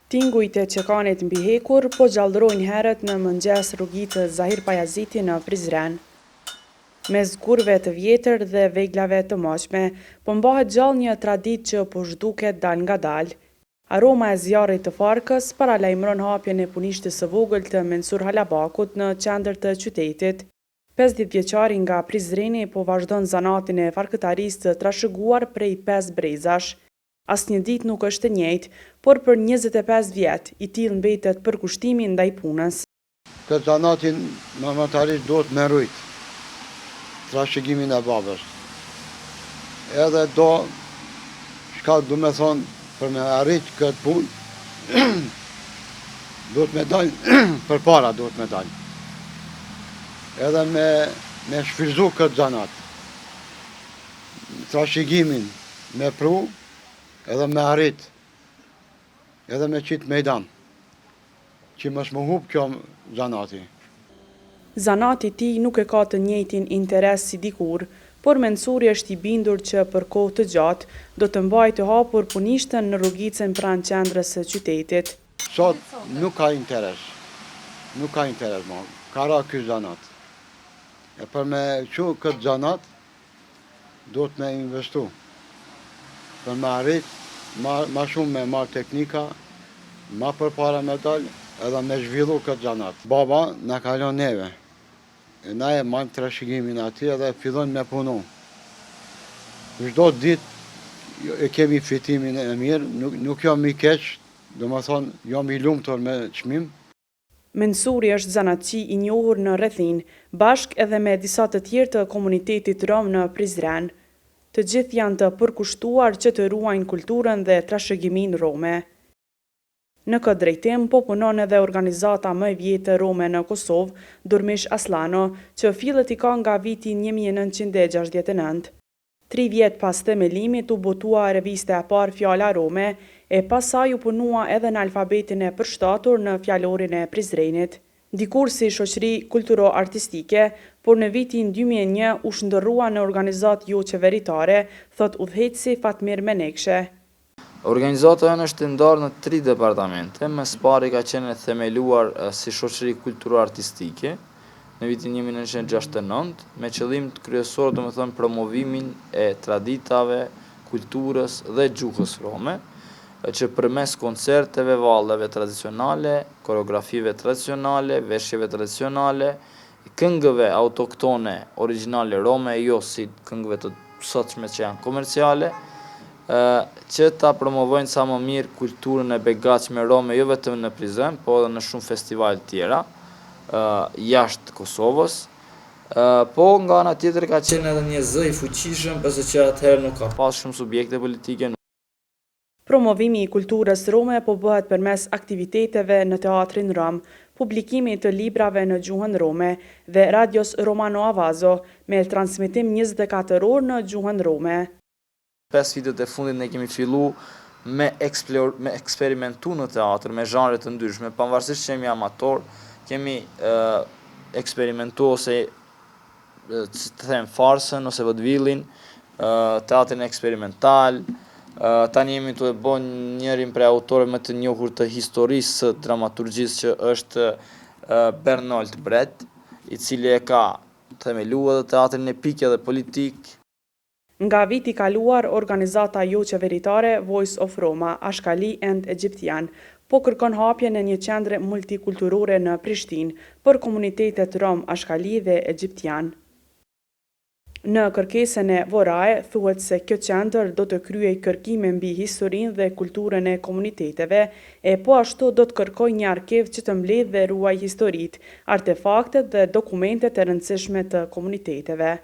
Tingujt e Qekanit mbi hekur po gjallërojnë herët në mëngjes rrugitë Zahir Pajaziti në Prizren. Mes gurve të vjetër dhe veglave të moshme, po mbahet gjallë një traditë që po zhduket dal nga dal. Aroma e zjarrit të Farkës paralajmëron hapjen e punishtes së vogël të Mensur Halabakut në qendër të qytetit. 50 vjeçari nga Prizreni po vazhdon zanatin e farkëtarisë të trashëguar prej 5 brezash. Asnjë ditë nuk është e njëjtë, por për 25 vjet i tillë mbetet përkushtimi ndaj punës. Këtë zanatin normalisht duhet me rujt trashëgimin e babës. Edhe shka du me thonë për me arrit këtë punë, duhet me dalë, për para duhet me dalë. Edhe me shfryzu këtë zanat. Trashëgimin me pru, edhe me arrit, edhe me qitë mejdan, që mos më hub kjo zanati. Zanati ti nuk e ka të njëjtin interes si dikur, por Mensuri është i bindur që për kohë të gjatë do të mbajë të hapur punishtën në rrugicën pranë qendrës së qytetit. Sot nuk ka interes më, ka ra ky zanat. E për me që këtë zanat, do të me investu. Për me arrit, ma shumë me marrë teknika, ma për para me dalë, edhe me zhvillu këtë zanat. Baba në kalon neve, na e marrë trashëgimin ati edhe fillon me punu. Çdo ditë e kemi fitimin e mirë, nuk jam i keq, do më thonë, jam i lumtur me çmim. Mensuri është zanatçi i njohur në rrethin, bashk edhe me disa të tjerë të komunitetit rom në Prizren. Të gjithë janë të përkushtuar që të ruajnë kulturën dhe trashëgimin rome. Në këtë drejtim po punon edhe organizata më e vjetër rome në Kosovë, Durmish Aslano, që fillet i ka nga viti 1969. 3 vjet pas themelimit u botua revista e parë Fjala Rome, e pasaj u punua edhe në alfabetin e përshtatur në fjalorin e Prizrenit. Dikur si shoqëri kulturo-artistike, por në vitin 2001 u shndërrua në organizat jo qeveritare, thot udhëheqësi Fatmir Menekshë. Organizata janë është ndarë në 3 departamente, më së pari ka qenë themeluar si shoqëri kulturo-artistike në vitin 1969, me qëllim të kryesor do të thënë promovimin e traditave, kulturës dhe gjuhës rome, që përmes koncerteve, valleve tradicionale, koreografive tradicionale, veshjeve tradicionale, këngëve autoktone origjinale rome, jo si këngëve të sotshme që janë komerciale, që ta promovojnë sa më mirë kulturën e begatshme rome, jo vetëm në Prizren, po edhe në shumë festival tjera, jashtë Kosovës. Po nga ana tjetër ka qenë edhe një zë i fuqishëm, pse që atëherë nuk ka pas shumë subjekte politike. Promovimi i kulturës rome po bëhet përmes aktiviteteve në teatrin rom, publikimi të librave në gjuhën rome dhe radios Romano Avazo me transmetim 24 orë në gjuhën rome. 5 vitet e fundit ne kemi fillu me eksperimentu në teatr, me zhanre të ndryshme, pavarësisht që jemi amator, kemi eksperimentu ose të them farsën ose vodevillin, teatrin eksperimental. Tani jemi të bën njërin prej autorëve më të njohur të historisë së dramaturgjisë që është Bertolt Brecht, i cili e ka themeluar edhe teatrin epik dhe politik. Nga viti kaluar, organizata jo qeveritare Voice of Roma, Ashkali and Egyptian, po kërkon hapjen e një qendre multikulturore në Prishtinë për komunitetet rom, Ashkali dhe Egyptian. Në kërkesën e Vorae, thuhet se kjo qendër do të kryej kërkime mbi historinë dhe kulturën e komuniteteve, e po ashtu do të kërkoj një arkiv që të mbledhë dhe ruaj historitë, artefaktet dhe dokumentet e rëndësishme të komuniteteve.